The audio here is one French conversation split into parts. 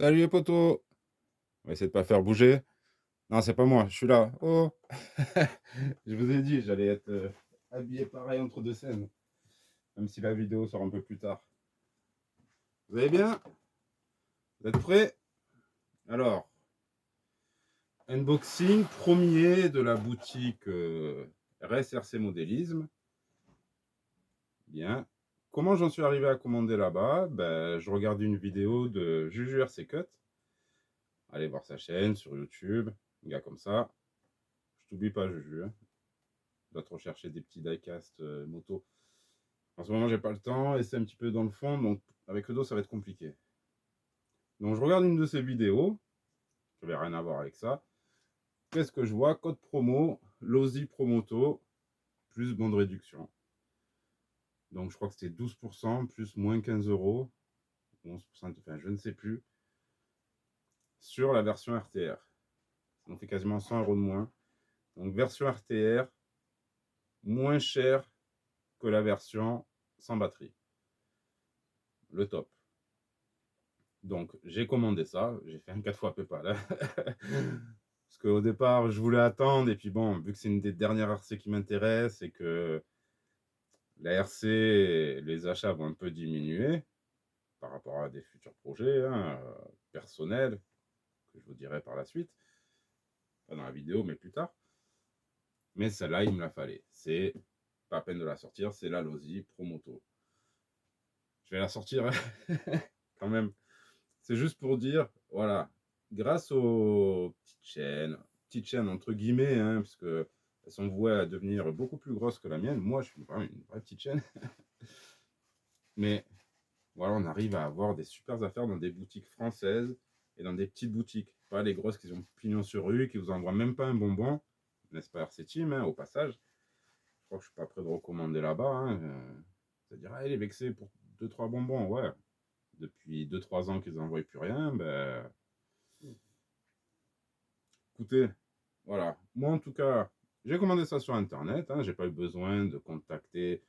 Salut les potos! On va essayer de pas faire bouger. Non, c'est pas moi, je suis là. Oh! Je vous ai dit, j'allais être habillé pareil entre deux scènes, même si la vidéo sort un peu plus tard. Vous allez bien? Vous êtes prêts? Alors, unboxing premier de la boutique RSRC Modélisme. Bien. Comment j'en suis arrivé à commander là-bas? Ben, je regardais une vidéo de Juju RC Cut. Allez voir sa chaîne sur YouTube, un gars comme ça. Je t'oublie pas, Juju, hein. Je dois te rechercher des petits diecast moto. En ce moment, j'ai pas le temps et c'est un petit peu dans le fond, donc avec le dos, ça va être compliqué. Donc, je regarde une de ces vidéos, qui n'avait rien à voir avec ça. Qu'est-ce que je vois? Code promo, Losi Promoto, plus bon de réduction. Donc, je crois que c'était 12%, plus moins 15 euros, 11%, enfin, je ne sais plus, sur la version RTR. Ça nous fait quasiment 100 euros de moins. Donc, version RTR, moins cher que la version sans batterie. Le top. Donc, j'ai commandé ça. J'ai fait un 4 fois PayPal. Parce qu'au départ, je voulais attendre. Et puis bon, vu que c'est une des dernières RC qui m'intéresse et que la RC, les achats vont un peu diminuer par rapport à des futurs projets personnels, que je vous dirai par la suite. Pas dans la vidéo, mais plus tard. Mais celle-là, il me la fallait. C'est pas à peine de la sortir. C'est la Losi Promoto. Je vais la sortir quand même. C'est juste pour dire, voilà, grâce aux petites chaînes entre guillemets, puisque elles sont vouées à devenir beaucoup plus grosses que la mienne. Moi, je suis vraiment une vraie petite chaîne. Mais voilà, on arrive à avoir des super affaires dans des boutiques françaises et dans des petites boutiques. Pas les grosses qui ont pignon sur rue, qui vous envoient même pas un bonbon. N'est-ce pas, RC Team, au passage. Je crois que je suis pas prêt de recommander là-bas. C'est-à-dire, ah, il est vexé pour 2-3 bonbons. Ouais, depuis 2-3 ans qu'ils n'envoient plus rien, ben écoutez, voilà. Moi, en tout cas, j'ai commandé ça sur Internet. J'ai pas eu besoin de contacter,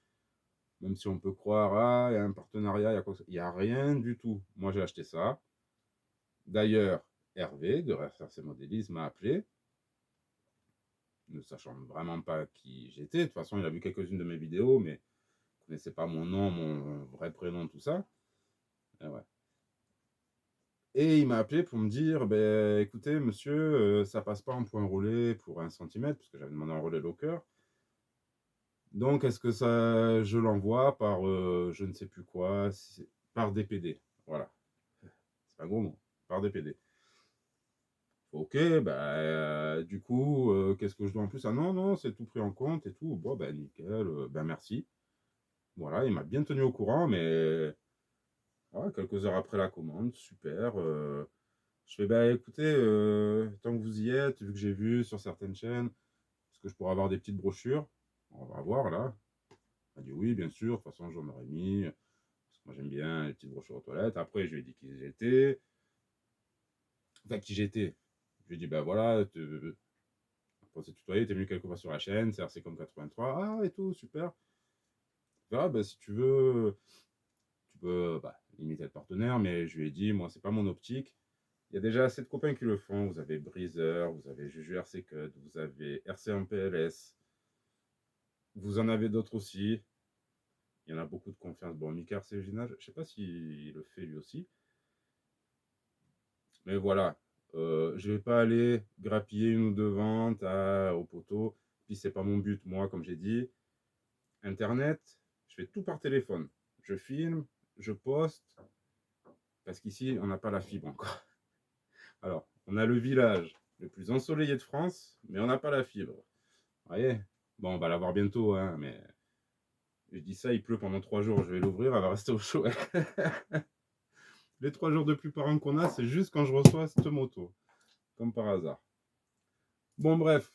même si on peut croire, il y a un partenariat, il y a quoi que ce soit. Il n'y a rien du tout. Moi, j'ai acheté ça. D'ailleurs, Hervé de RFRC Modélisme m'a appelé, ne sachant vraiment pas qui j'étais. De toute façon, il a vu quelques-unes de mes vidéos, mais il ne connaissait pas mon nom, mon vrai prénom, tout ça. Et ouais. Et il m'a appelé pour me dire, ben, écoutez, monsieur, ça passe pas en point roulé pour 1 cm, parce que j'avais demandé un relais locker. Donc, est-ce que ça, je l'envoie par je ne sais plus quoi, par DPD. Voilà. C'est pas un gros mot. Par DPD. Ok, bah, du coup, qu'est-ce que je dois en plus? Ah non, non, c'est tout pris en compte et tout. Bon, ben, nickel, ben, merci. Voilà, il m'a bien tenu au courant, mais voilà, quelques heures après la commande, super. Je fais, bah écoutez, tant que vous y êtes, vu que j'ai vu sur certaines chaînes, est-ce que je pourrais avoir des petites brochures? On va voir là. Il m'a dit oui, bien sûr, de toute façon, j'en aurais mis. Parce que moi, j'aime bien les petites brochures aux toilettes. Après, je lui ai dit qui j'étais. Enfin, qui j'étais. Je lui ai dit, bah voilà, on s'est tutoyé, t'es venu quelques fois sur la chaîne, c'est RC comme 83. Ah, et tout, super. Ah, bah si tu veux, tu peux bah, limiter le partenaire, mais je lui ai dit, moi, c'est pas mon optique. Il y a déjà assez de copains qui le font. Vous avez Breezer, vous avez Juju RC Cut, vous avez RC en PLS. Vous en avez d'autres aussi. Il y en a beaucoup de confiance. Bon, Mika RC Usinage, je ne sais pas s'il le fait lui aussi. Mais voilà, je ne vais pas aller grappiller une ou deux ventes au poteau. Puis c'est pas mon but, moi, comme j'ai dit. Internet, je fais tout par téléphone. Je filme, je poste, parce qu'ici, on n'a pas la fibre encore. Alors, on a le village le plus ensoleillé de France, mais on n'a pas la fibre. Vous voyez? Bon, on va l'avoir bientôt, mais je dis ça, il pleut pendant 3 jours, je vais l'ouvrir, elle va rester au chaud. Les 3 jours de pluie par an qu'on a, c'est juste quand je reçois cette moto, comme par hasard. Bon, bref,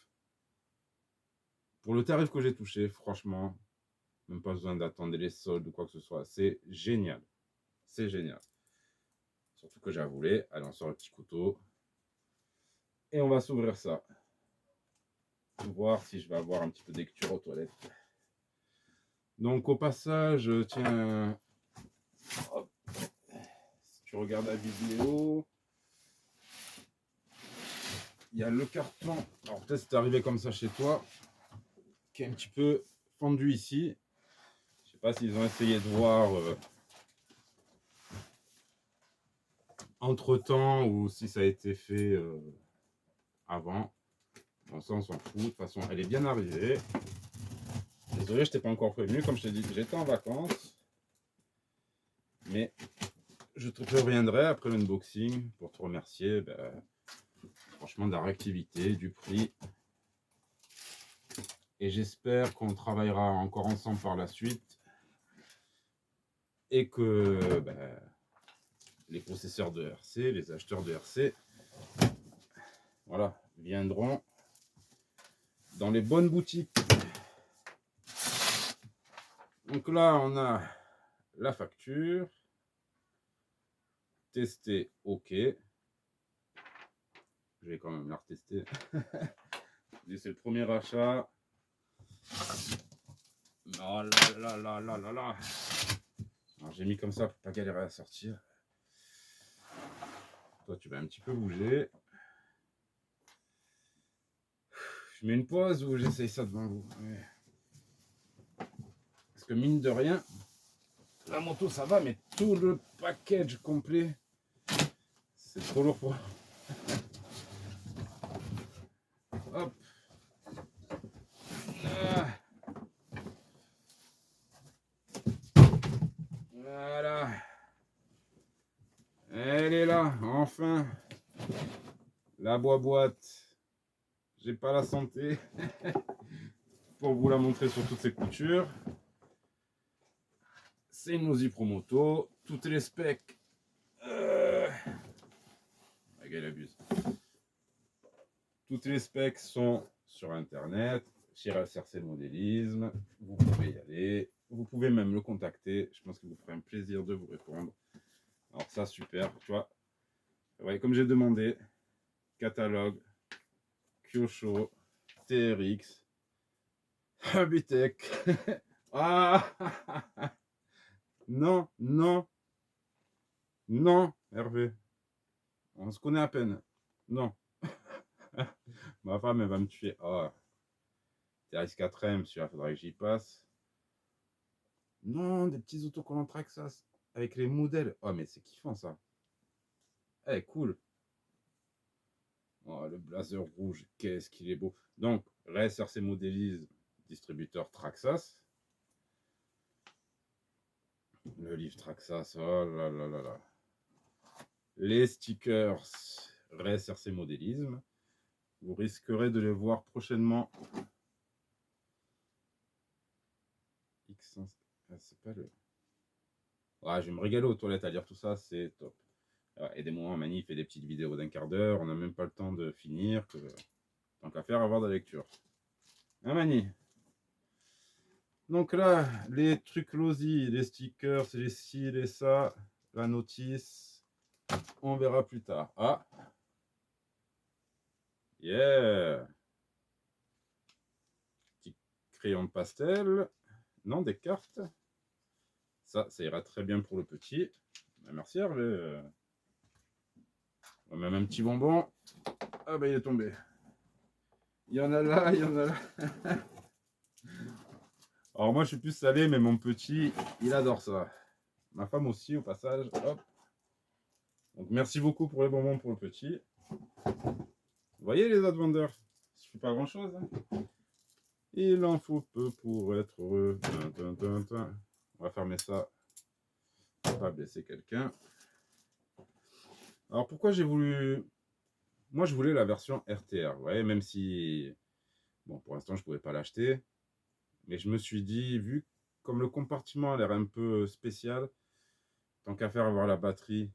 pour le tarif que j'ai touché, franchement, même pas besoin d'attendre les soldes ou quoi que ce soit, c'est génial. C'est génial. Surtout que j'ai voulu. Allez, on sort le petit couteau. Et on va s'ouvrir ça. Voir si je vais avoir un petit peu d'écriture aux toilettes. Donc au passage, tiens, hop, si tu regardes la vidéo, il y a le carton. Alors peut-être c'est arrivé comme ça chez toi, qui est un petit peu fendu ici. Je sais pas s'ils ont essayé de voir entre temps ou si ça a été fait avant. Bon, ça on s'en fout. De toute façon, elle est bien arrivée. Désolé, je t'ai pas encore prévenu. Comme je t'ai dit, j'étais en vacances. Mais je te reviendrai après l'unboxing pour te remercier. Ben, franchement, de la réactivité, du prix. Et j'espère qu'on travaillera encore ensemble par la suite. Et que ben, les possesseurs de RC, les acheteurs de RC, voilà, viendront dans les bonnes boutiques. Donc là, on a la facture. Tester, ok. Je vais quand même la retester. C'est le premier achat. Oh là là là là là là. J'ai mis comme ça pour pas galérer à sortir. Toi, tu vas un petit peu bouger. Je mets une pause ou j'essaye ça devant vous. Ouais. Parce que mine de rien, la moto ça va, mais tout le package complet, c'est trop lourd pour. Hop. Ah. Voilà. Elle est là, enfin. La boîte. J'ai pas la santé pour vous la montrer sur toutes ces coutures. C'est une Nosy Promoto. Toutes les specs. Elle abuse. Toutes les specs sont sur internet. Chez RCRC Modélisme. Vous pouvez y aller. Vous pouvez même le contacter. Je pense qu'il vous ferait un plaisir de vous répondre. Alors ça, super. Tu vois. Ouais, comme j'ai demandé. Catalogue. Kyosho. TRX. Habitech. Ah. Non, non. Non, Hervé. On se connaît à peine. Non. Ma femme, elle va me tuer. Oh. TRX 4M, celui-là, faudrait que j'y passe. Non, des petits autocollants Traxxas avec les modèles. Oh, mais c'est kiffant ça. Eh, cool. Oh, le blazer rouge, qu'est-ce qu'il est beau. Donc, RSRC Modélise, distributeur Traxxas. Le livre Traxxas, oh là là là là. Les stickers RSRC Modélisme. Vous risquerez de les voir prochainement. X100, ah, c'est pas le. Ah, je vais me régaler aux toilettes à lire tout ça, c'est top. Aidez-moi, Mani fait des petites vidéos d'un quart d'heure, on n'a même pas le temps de finir. Tant qu'à faire, avoir de la lecture. Hein, Mani? Donc là, les trucs Losi, les stickers, les ci, les ça, la notice, on verra plus tard. Ah, yeah! Petit crayon de pastel. Non, des cartes. Ça ira très bien pour le petit. Merci Hervé. Même un petit bonbon. Ah bah il est tombé. Il y en a là, il y en a là. Alors moi je suis plus salé, mais mon petit, il adore ça. Ma femme aussi au passage. Hop. Donc merci beaucoup pour les bonbons pour le petit. Vous voyez les autres vendeurs, ça suffit pas grand chose. Hein. Il en faut peu pour être heureux. On va fermer ça. Pour pas blesser quelqu'un. Alors pourquoi j'ai voulu. Moi je voulais la version RTR. Vous voyez, même si. Bon, pour l'instant je pouvais pas l'acheter. Mais je me suis dit, vu comme le compartiment a l'air un peu spécial, tant qu'à faire avoir la batterie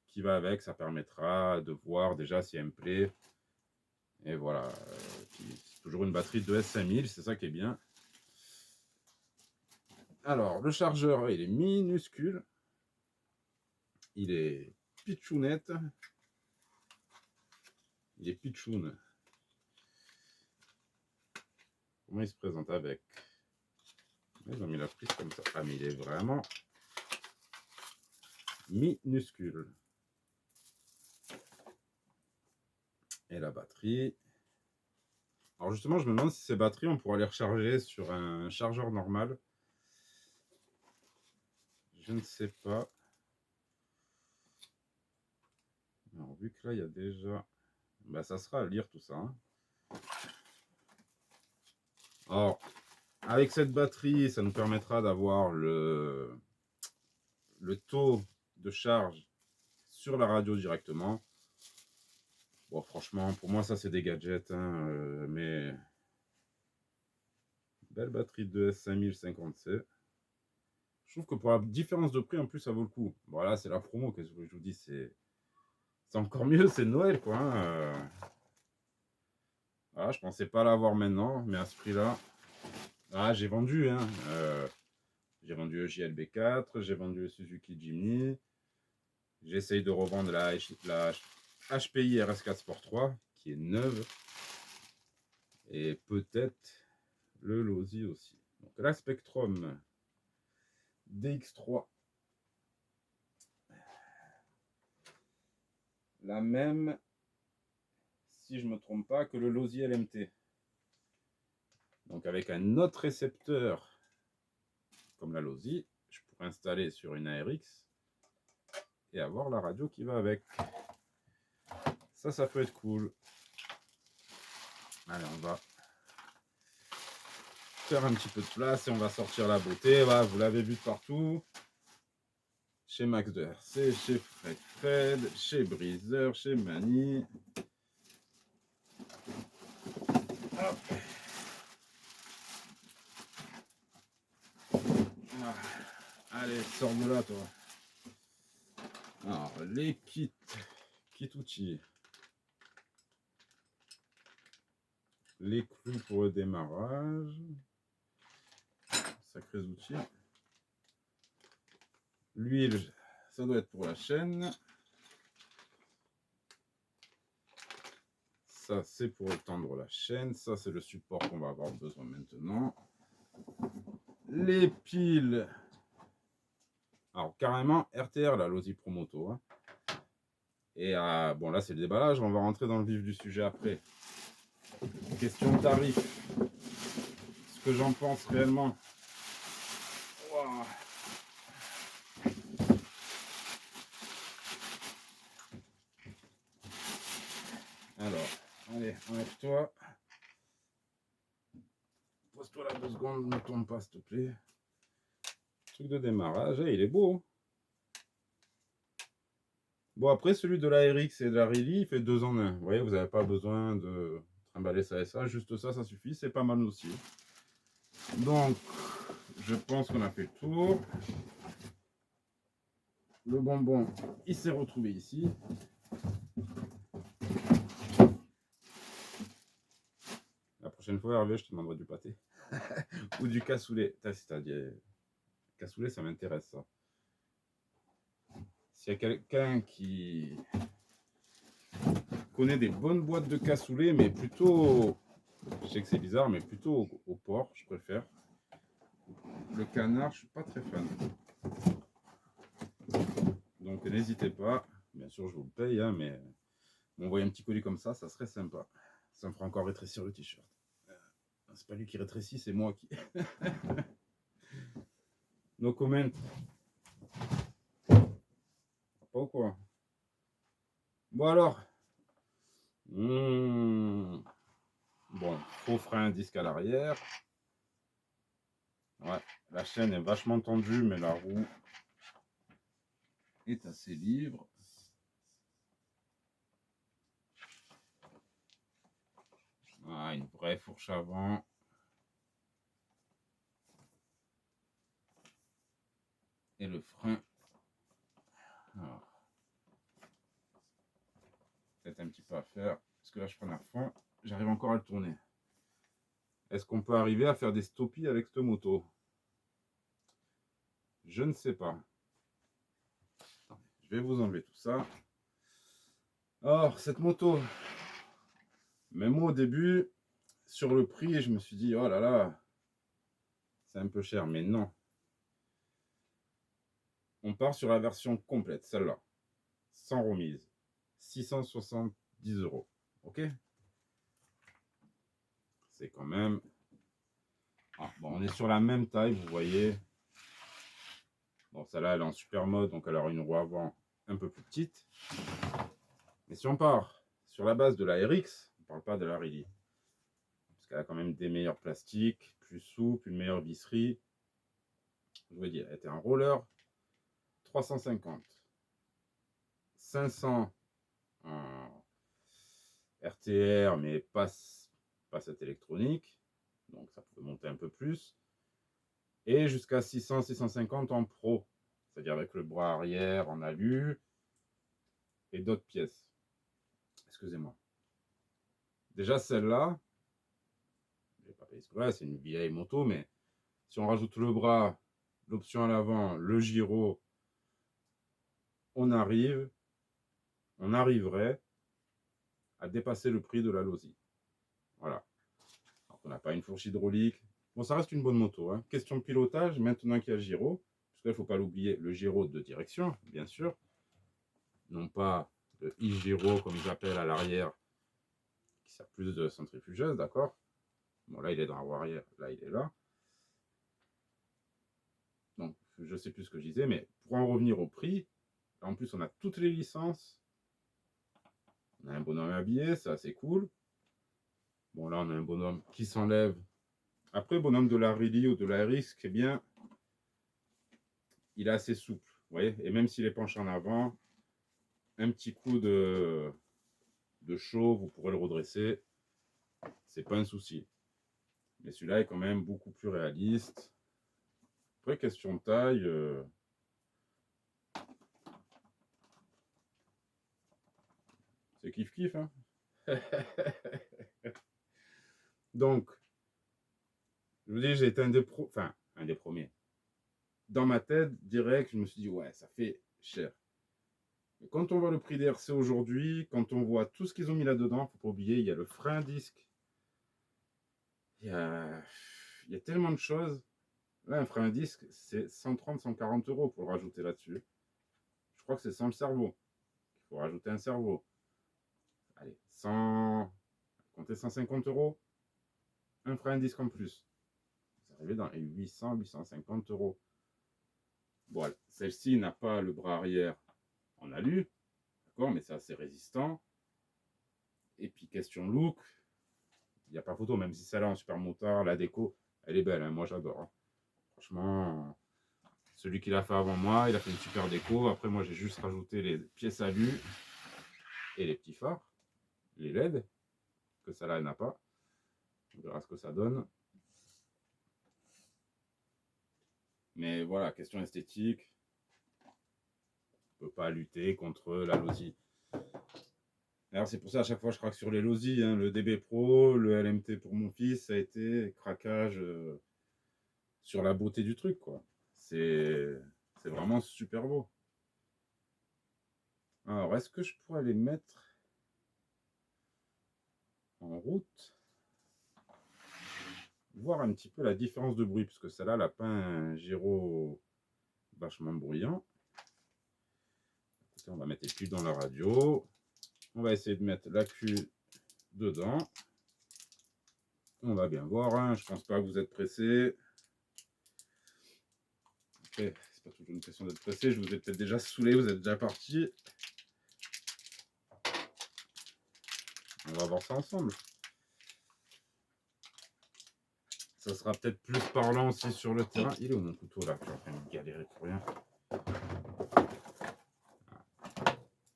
qui va avec, ça permettra de voir déjà si elle me plaît. Et voilà, c'est toujours une batterie de S5000, c'est ça qui est bien. Alors, le chargeur, il est minuscule. Il est pitchounette. Il est pitchoun. Comment il se présente avec? Ils ont mis la prise comme ça. Ah, mais il est vraiment minuscule. Et la batterie. Alors justement, je me demande si ces batteries, on pourra les recharger sur un chargeur normal. Je ne sais pas. Alors vu que là, il y a déjà... Bah, ça sera à lire tout ça. Hein. Alors, avec cette batterie, ça nous permettra d'avoir le taux de charge sur la radio directement. Bon, franchement, pour moi, ça, c'est des gadgets. Hein, mais belle batterie de S5050C. Je trouve que pour la différence de prix, en plus, ça vaut le coup. Voilà, c'est la promo, qu'est-ce que je vous dis, c'est encore mieux, c'est Noël, quoi. Hein. Voilà, je pensais pas l'avoir maintenant, mais à ce prix-là, ah, j'ai vendu, hein. J'ai vendu le JLB4, j'ai vendu le Suzuki Jimny. J'essaye de revendre la HPI RS4 Sport 3, qui est neuve. Et peut-être le Losi aussi. Donc la Spectrum DX3. La même, si je ne me trompe pas, que le Losi LMT. Donc avec un autre récepteur comme la Losi, je pourrais installer sur une ARX et avoir la radio qui va avec. Ça peut être cool. Allez, on va faire un petit peu de place et on va sortir la beauté. Voilà, vous l'avez vu de partout. Chez Max de RC, chez Fred, chez Breezer, chez Mani. Hop. Ah. Allez, sors de là, toi. Alors, les kits outils. Les clous pour le démarrage. Sacrés outils. L'huile, ça doit être pour la chaîne. Ça, c'est pour étendre la chaîne. Ça, c'est le support qu'on va avoir besoin maintenant. Les piles. Alors, carrément, RTR, la Losi Promoto. Hein. Et bon, là, c'est le déballage. On va rentrer dans le vif du sujet après. Question tarif. Ce que j'en pense réellement. Wow. Alors, allez, enlève-toi. Pose-toi là 2 secondes, ne tombe pas, s'il te plaît. Truc de démarrage, il est beau. Bon, après, celui de la RX et de la Rally, il fait 2 en 1. Vous voyez, vous n'avez pas besoin de trimballer ça et ça. Juste ça, ça suffit. C'est pas mal aussi. Donc, je pense qu'on a fait le tour. Le bonbon, il s'est retrouvé ici. La prochaine fois, Hervé, je te demanderai du pâté. Ou du cassoulet. C'est-à-dire, cassoulet, ça m'intéresse, ça. S'il y a quelqu'un qui connaît des bonnes boîtes de cassoulet, mais plutôt, je sais que c'est bizarre, mais plutôt au porc, je préfère. Le canard, je suis pas très fan. Donc n'hésitez pas. Bien sûr, je vous le paye, hein, mais m'envoyer un petit colis comme ça serait sympa. Ça me fera encore rétrécir le t-shirt. C'est pas lui qui rétrécit, c'est moi qui. No comment. Pas ou quoi? Bon alors. Bon, faux frein, disque à l'arrière. Ouais, la chaîne est vachement tendue, mais la roue est assez libre. Ah, une vraie fourche avant. Et le frein. Peut-être un petit peu à faire. Parce que là, je prends à fond. J'arrive encore à le tourner. Est-ce qu'on peut arriver à faire des stoppies avec cette moto? Je ne sais pas. Je vais vous enlever tout ça. Or, cette moto, même moi au début, sur le prix, je me suis dit, oh là là, c'est un peu cher, mais non. On part sur la version complète, celle-là, sans remise, 670 €. Ok. C'est quand même... Ah, bon, on est sur la même taille, vous voyez. Bon, celle-là, elle est en super mode, donc elle aura une roue avant un peu plus petite. Mais si on part sur la base de la RX, on ne parle pas de la Riley. Parce qu'elle a quand même des meilleurs plastiques, plus souples, une meilleure visserie. Je vous dis, elle était un roller 350. 500 en RTR, mais pas cette électronique. Donc ça pouvait monter un peu plus. Et jusqu'à 600, 650 en pro. C'est-à-dire avec le bras arrière en alu et d'autres pièces. Excusez-moi. Déjà celle-là, je vais pas payer ce que là, c'est une vieille moto, mais si on rajoute le bras, l'option à l'avant, le gyro, on arriverait à dépasser le prix de la Losi. Voilà. Donc, on n'a pas une fourche hydraulique. Bon, ça reste une bonne moto. Hein. Question de pilotage, maintenant qu'il y a le gyro, parce qu'il ne faut pas l'oublier, le gyro de direction, bien sûr. Non pas le e-gyro, comme ils appellent à l'arrière, qui sert plus de centrifugeuse, d'accord. Bon, là, il est dans la roue arrière, là, il est là. Donc, je ne sais plus ce que je disais, mais pour en revenir au prix, en plus, on a toutes les licences. On a un bonhomme habillé, c'est assez cool. Bon, là, on a un bonhomme qui s'enlève. Après, bonhomme de la Riley ou de la RX, qui est bien, il est assez souple. Vous voyez, et même s'il est penché en avant, un petit coup de chaud, vous pourrez le redresser. C'est pas un souci. Mais celui-là est quand même beaucoup plus réaliste. Après, question de taille. C'est kiff-kiff, hein. Donc, je vous dis, j'ai été un des premiers. Dans ma tête, direct, je me suis dit, ouais, ça fait cher. Mais quand on voit le prix des RC aujourd'hui, quand on voit tout ce qu'ils ont mis là-dedans, il ne faut pas oublier, il y a le frein à disque. Il y a tellement de choses. Là, un frein à disque, c'est 130, 140 euros pour le rajouter là-dessus. Je crois que c'est sans le cerveau. Il faut rajouter un cerveau. Allez, 100, comptez 150 euros. Un frein à disque en plus. Vous arrivez dans les 800, 850 euros. Bon, celle-ci n'a pas le bras arrière en alu, d'accord, mais c'est assez résistant. Et puis, question look, il n'y a pas photo, même si celle-là en super motard, la déco, elle est belle, hein, moi j'adore. Hein. Franchement, celui qui l'a fait avant moi, il a fait une super déco. Après, moi j'ai juste rajouté les pièces alu et les petits phares, les LED, que celle-là elle n'a pas. On verra ce que ça donne. Mais voilà, question esthétique, on ne peut pas lutter contre la Losi. Alors c'est pour ça à chaque fois je craque sur les Losi, hein, le DB Pro, le LMT pour mon fils, ça a été craquage sur la beauté du truc, quoi. C'est vraiment super beau. Alors, est-ce que je pourrais les mettre en route? Voir un petit peu la différence de bruit, parce que celle-là, elle n'a pas un gyro vachement bruyant. Écoutez, on va mettre les piles dans la radio. On va essayer de mettre l'accu dedans. On va bien voir, hein. Je pense pas que vous êtes pressé. Après, c'est pas toujours une question d'être pressé. Je vous ai peut-être déjà saoulé, vous êtes déjà parti. On va voir ça ensemble. Ça sera peut-être plus parlant aussi sur le terrain. Il est où mon couteau là? Je suis en train de galérer pour rien. Le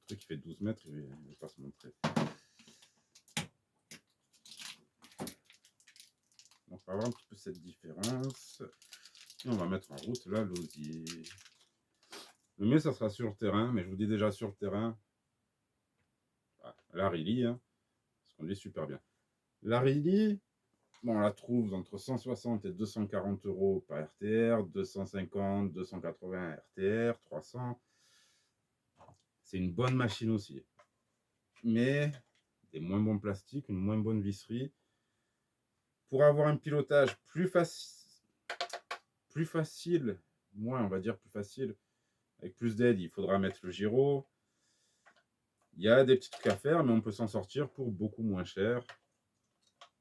truc qui fait 12 mètres, il ne va pas se montrer. Donc, on va voir un petit peu cette différence. Et on va mettre en route la Losi. Le mieux, ça sera sur le terrain, mais je vous dis déjà sur le terrain, la Riley, hein, parce qu'on dit super bien. La Riley, bon, on la trouve entre 160 et 240 euros par RTR, 250, 280 RTR, 300. C'est une bonne machine aussi. Mais des moins bons plastiques, une moins bonne visserie. Pour avoir un pilotage plus facile, moins on va dire plus facile, avec plus d'aide, il faudra mettre le gyro. Il y a des petits trucs à faire, mais on peut s'en sortir pour beaucoup moins cher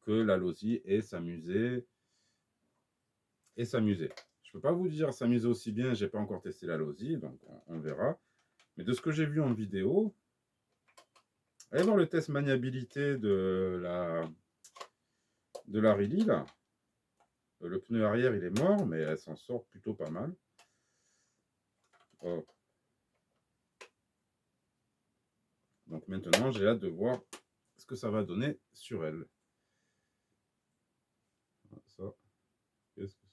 que la Losi et s'amuser. Je peux pas vous dire s'amuser aussi bien, j'ai pas encore testé la Losi, donc on verra. Mais de ce que j'ai vu en vidéo, allez voir le test maniabilité de la Rilly là. Le pneu arrière il est mort, mais elle s'en sort plutôt pas mal. Oh. Donc maintenant j'ai hâte de voir ce que ça va donner sur elle. Ça, qu'est-ce que c'est?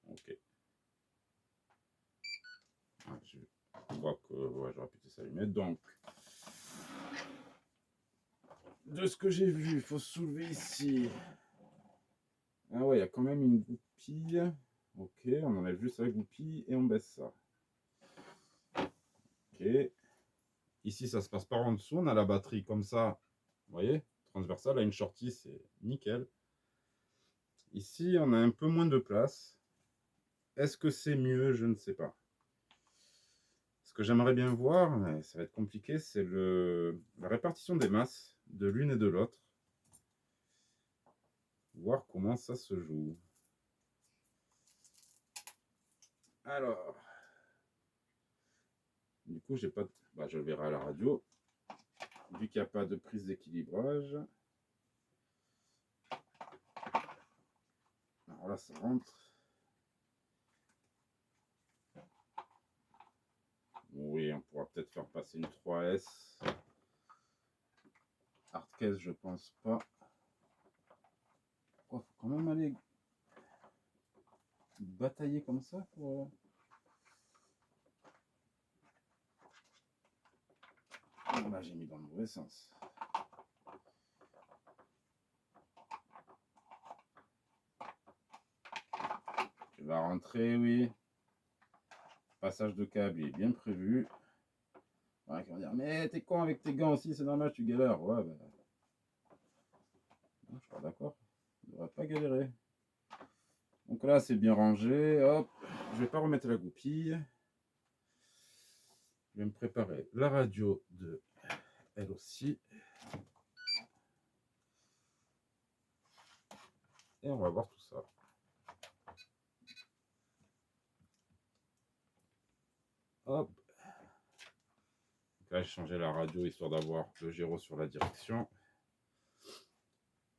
Ok. Ah, je vois que ouais, j'aurais pu s'allumer. Donc, de ce que j'ai vu, il faut soulever ici. Ah ouais, il y a quand même une goupille. Ok, on enlève juste la goupille et on baisse ça. Ok. Ici, ça se passe par en dessous. On a la batterie comme ça. Vous voyez, transversale. Là, une shorty, c'est nickel. Ici, on a un peu moins de place. Est-ce que c'est mieux? Je ne sais pas. Ce que j'aimerais bien voir, mais ça va être compliqué, c'est la répartition des masses de l'une et de l'autre. Voir comment ça se joue. Alors, du coup, j'ai pas de... bah, je le verrai à la radio. Vu qu'il n'y a pas de prise d'équilibrage. Alors là, ça rentre. Oui, on pourra peut-être faire passer une 3S. Hardcase, je pense pas. Oh, faut quand même aller batailler comme ça pour... Oh, là, j'ai mis dans le mauvais sens. Tu vas rentrer, oui. Passage de câble, il est bien prévu. Ouais, qui vont dire, mais t'es con avec tes gants aussi, c'est normal, tu galères. Ouais, bah... non, je suis pas d'accord. On ne devrait pas galérer. Donc là, c'est bien rangé. Hop, je vais pas remettre la goupille. Je vais me préparer la radio de elle aussi. Et on va voir tout ça. Hop. Donc là, j'ai changé la radio histoire d'avoir le gyro sur la direction.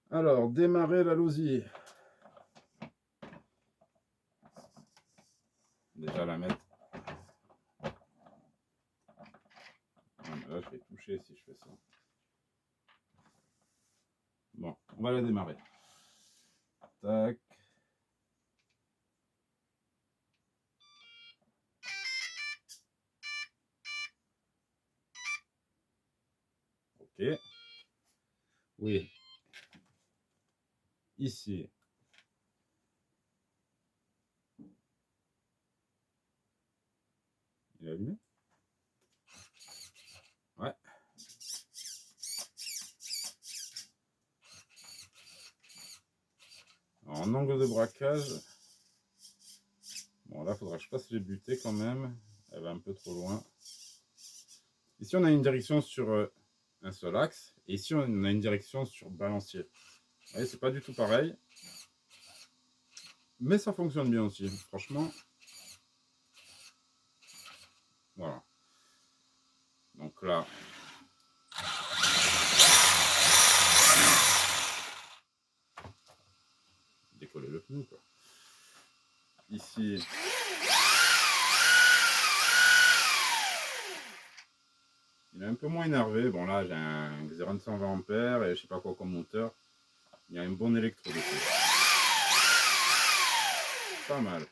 Alors, démarrer la Losi. Déjà la mettre. Là, je vais toucher si je fais ça. Bon, on va la démarrer. Tac. Ok. Oui. Ici. Il est allumé? Ouais. Alors, en angle de braquage. Bon, là, il faudra que je fasse les butées quand même. Elle va un peu trop loin. Ici, on a une direction sur un seul axe. Et ici, on a une direction sur balancier. Vous voyez, c'est pas du tout pareil. Mais ça fonctionne bien aussi. Franchement. Voilà. Donc là. Décoller le pneu, quoi. Ici. Il est un peu moins énervé. Bon, là, j'ai un Xeron 120 ampères et je sais pas quoi comme moteur. Il y a un bon électro dessus. Pas mal.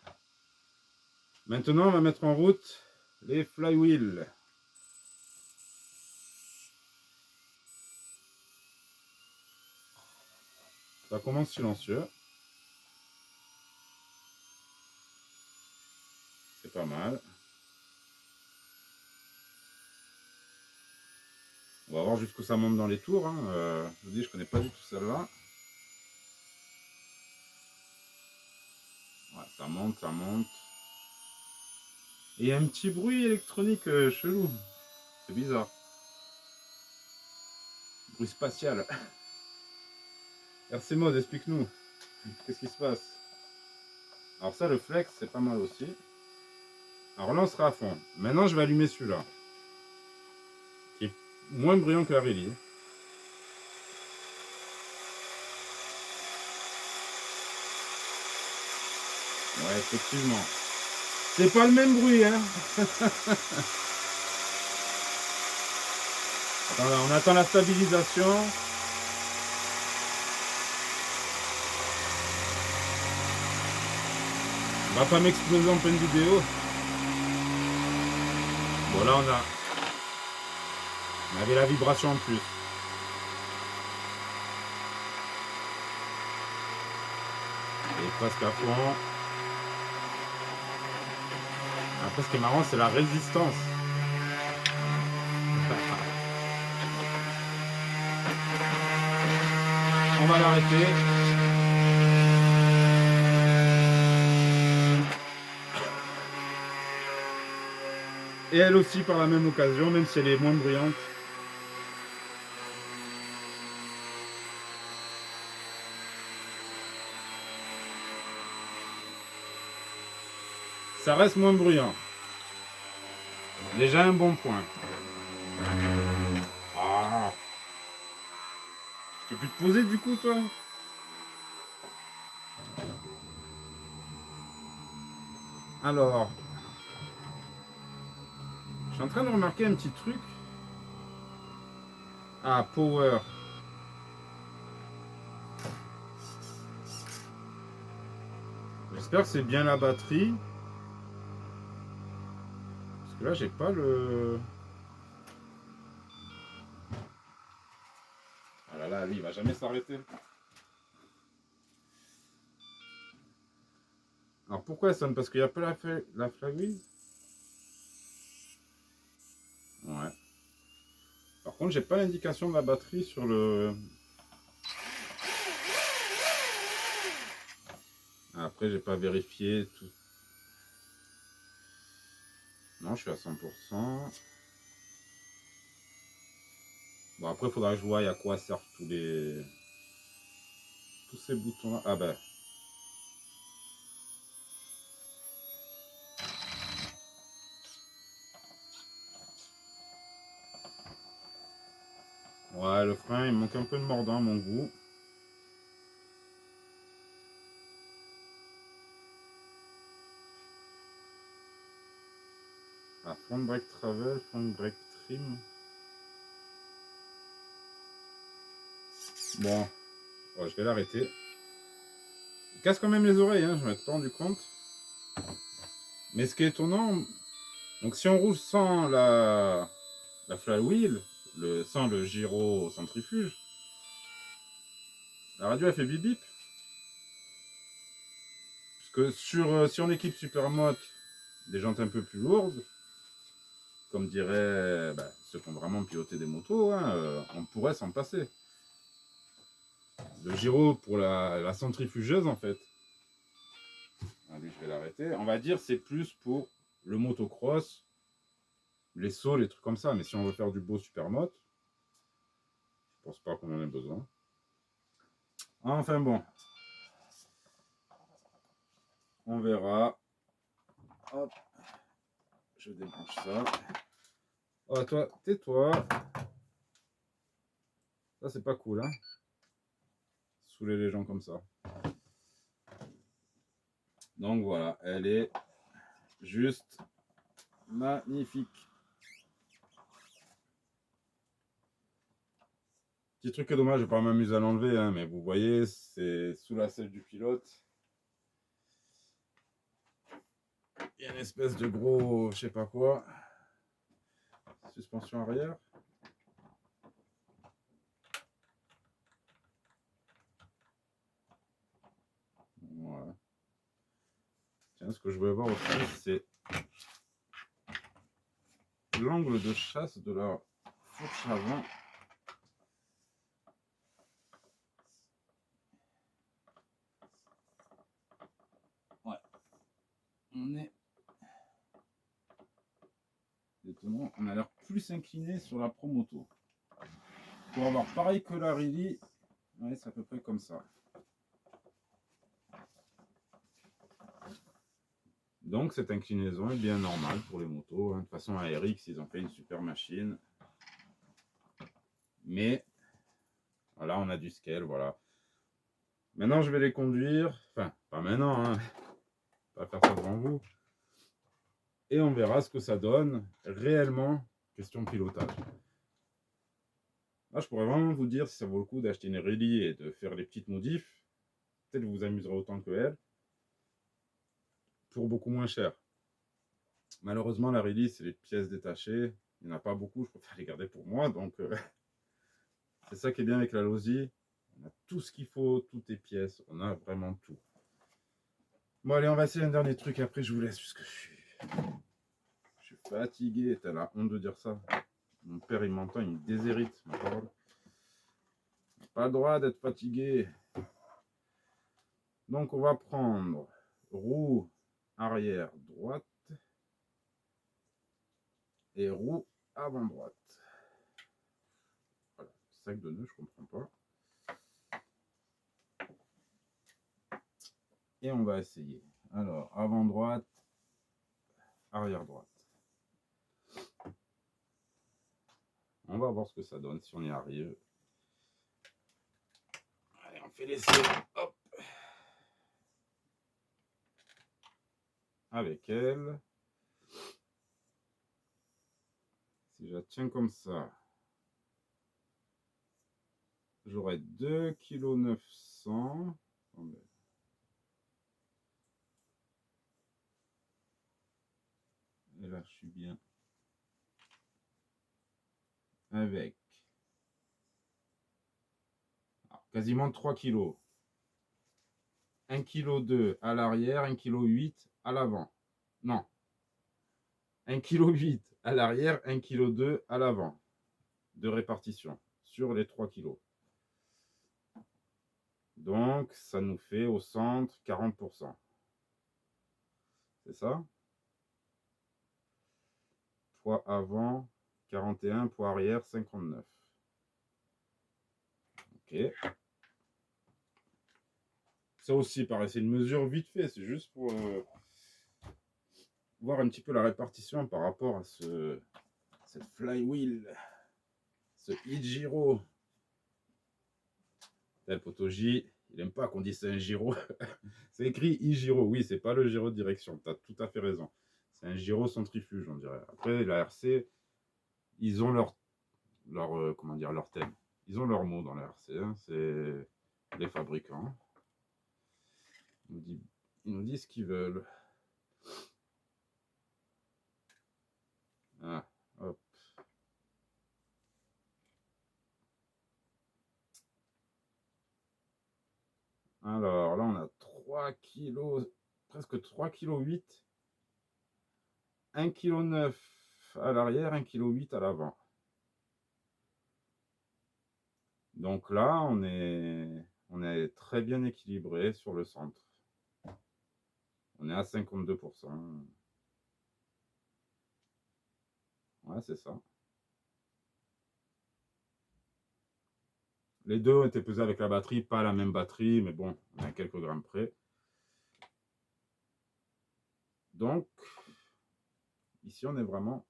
Maintenant, on va mettre en route les flywheels. Ça commence silencieux. C'est pas mal. On va voir jusqu'où ça monte dans les tours. Hein. Je vous dis, je connais pas du tout celle-là. Ouais, ça monte, ça monte. Et un petit bruit électronique chelou. C'est bizarre. Bruit spatial. RC Mode, explique-nous. Qu'est-ce qui se passe? Alors ça, le flex, c'est pas mal aussi. Alors là, on sera à fond. Maintenant, je vais allumer celui-là. Qui est moins bruyant que la Rally. Ouais, effectivement. C'est pas le même bruit, hein. Attends, on attend la stabilisation. On va pas m'exploser en pleine vidéo. Bon, là, on avait la vibration en plus. Et presque à fond. Après, ce qui est marrant, c'est la résistance. On va l'arrêter. Et elle aussi par la même occasion, même si elle est moins bruyante. Ça reste moins bruyant. Déjà un bon point. Ah. Tu peux plus te poser du coup, toi? Alors, je suis en train de remarquer un petit truc. Ah, power. J'espère que c'est bien la batterie. Parce que là, j'ai pas le... Ah là là, lui, il va jamais s'arrêter. Alors pourquoi elle sonne? Parce qu'il n'y a pas la flagouille? Ouais. Par contre, j'ai pas l'indication de la batterie sur le... Après, j'ai pas vérifié tout. Non, je suis à 100%. Bon, après, il faudra que je voie à quoi servent tous ces boutons-là. Ah ben. Ouais, le frein, il manque un peu de mordant à mon goût. Ah, front brake travel, front brake trim. Bon, ouais, je vais l'arrêter. Il casse quand même les oreilles, hein, je m'en suis pas rendu compte. Mais ce qui est étonnant, donc si on roule sans la flywheel, sans le gyrocentrifuge, la radio elle fait bip bip. Parce que si on équipe Supermoto des jantes un peu plus lourdes, comme diraient ceux qui ont vraiment piloté des motos, hein, on pourrait s'en passer. Le gyro pour la centrifugeuse en fait. Ah, lui, je vais l'arrêter. On va dire c'est plus pour le motocross, les sauts, les trucs comme ça. Mais si on veut faire du beau supermoto, je pense pas qu'on en ait besoin. Enfin bon. On verra. Hop. Je débranche ça. Oh, toi, tais-toi. Ça, c'est pas cool, hein. Saouler les gens comme ça. Donc voilà, elle est juste magnifique. Petit truc est dommage, je vais pas m'amuser à l'enlever, hein, mais vous voyez, c'est sous la selle du pilote. Il y a une espèce de gros, je sais pas quoi, suspension arrière. Voilà. Tiens, ce que je voulais voir aussi, c'est l'angle de chasse de la fourche avant. Ouais. On est Étonnant, on a l'air plus incliné sur la Promoto. Pour avoir pareil que la Really, ouais, c'est à peu près comme ça. Donc cette inclinaison est bien normale pour les motos. De toute façon, à RX, ils ont fait une super machine. Mais voilà, on a du scale, voilà. Maintenant, je vais les conduire. Enfin, pas maintenant, hein. Pas faire ça devant vous. Et on verra ce que ça donne réellement, question de pilotage. Là, je pourrais vraiment vous dire si ça vaut le coup d'acheter une Really et de faire les petites modifs. Peut-être que vous vous amuserez autant que elle. Pour beaucoup moins cher. Malheureusement, la Really, c'est les pièces détachées. Il n'y en a pas beaucoup, je préfère les garder pour moi. Donc, c'est ça qui est bien avec la Losi. On a tout ce qu'il faut, toutes les pièces. On a vraiment tout. Bon, allez, on va essayer un dernier truc. Après, je vous laisse puisque je suis fatigué. T'as la honte de dire ça. Mon père, il m'entend, il me déshérite. Ma parole. Pas le droit d'être fatigué. Donc, on va prendre roue arrière droite et roue avant droite. Voilà, sac de nœuds, je comprends pas. Et on va essayer. Alors, avant droite, arrière droite. On va voir ce que ça donne si on y arrive. Allez, on fait l'essai. Hop. Avec elle. Si je la tiens comme ça, j'aurai 2,9 kg. Et là, je suis bien. Avec quasiment 3 kg. 1,2 kg à l'arrière, 1,8 kg à l'avant. Non. 1,8 kg à l'arrière, 1,2 kg à l'avant. De répartition sur les 3 kg. Donc, ça nous fait au centre 40%. C'est ça? Poids avant 41, poids arrière 59. Ok. Ça aussi, pareil, c'est une mesure vite fait. C'est juste pour voir un petit peu la répartition par rapport à cette flywheel, ce Hijiro. Le poteau J, il n'aime pas qu'on dise c'est un gyro. C'est écrit Hijiro, oui, c'est pas le gyro de direction. Tu as tout à fait raison. C'est un gyro centrifuge, on dirait. Après, la RC, ils ont comment dire, leur thème. Ils ont leur mot dans la RC. Hein. C'est les fabricants. Ils nous disent ce qu'ils veulent. Ah, hop. Alors là, on a 3 kg, presque 3,8 kg. 1,9 kg à l'arrière, 1,8 kg à l'avant. Donc là, on est très bien équilibré sur le centre. On est à 52%. Ouais, c'est ça. Les deux ont été pesés avec la batterie, pas la même batterie, mais bon, on est à quelques grammes près. Donc, ici, on est vraiment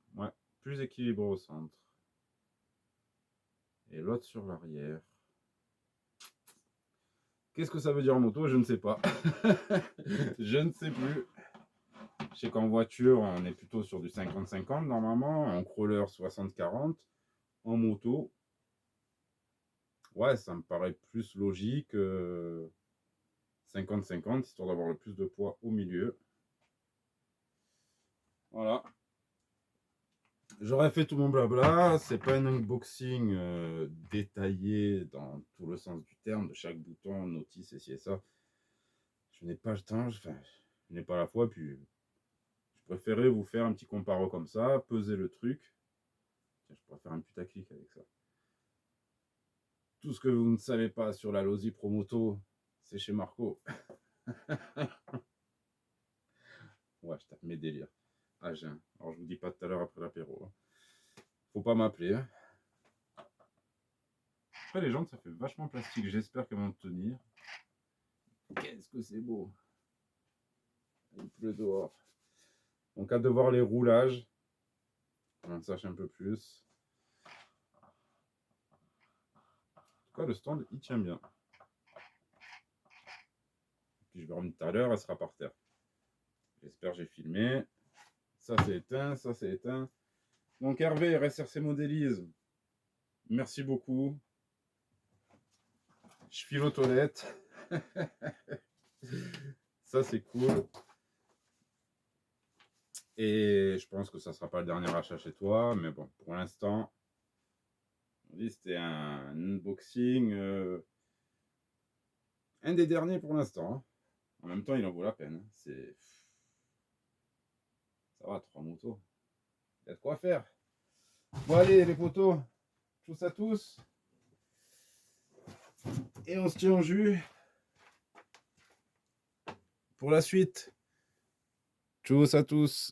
plus équilibré au centre. Et l'autre sur l'arrière. Qu'est-ce que ça veut dire en moto? Je ne sais pas. Je ne sais plus. Je sais qu'en voiture, on est plutôt sur du 50-50 normalement. En crawler, 60-40. En moto, ouais, ça me paraît plus logique. 50-50, histoire d'avoir le plus de poids au milieu. Voilà. J'aurais fait tout mon blabla. C'est pas un unboxing détaillé dans tout le sens du terme, de chaque bouton, notice, et ci et ça. Je n'ai pas le temps, je n'ai pas la foi, puis je préférais vous faire un petit comparo comme ça, peser le truc. Tiens, je pourrais faire un putaclic avec ça. Tout ce que vous ne savez pas sur la Losi Promoto, c'est chez Marco. Ouais, je tape mes délires. à jeun. Alors, je vous dis pas tout à l'heure après l'apéro. Faut pas m'appeler. Hein. Après, les jantes, ça fait vachement plastique. J'espère qu'elles vont tenir. Qu'est-ce que c'est beau. Il pleut dehors. Donc, hâte de voir les roulages. On en sache un peu plus. En tout cas, le stand, il tient bien. Puis je vais remettre tout à l'heure, elle sera par terre. J'espère que j'ai filmé. Ça, c'est éteint, ça, c'est éteint. Donc, Hervé, RSRC Modélise, merci beaucoup. Je file aux toilettes. Ça, c'est cool. Et je pense que ça ne sera pas le dernier achat chez toi. Mais bon, pour l'instant, on dit c'était un unboxing. Un des derniers pour l'instant. Hein. En même temps, il en vaut la peine. Hein. C'est... Ça va, 3 motos. Il y a de quoi faire. Bon, allez, les potos. Tous à tous. Et on se tient en jus pour la suite. Tchuss à tous.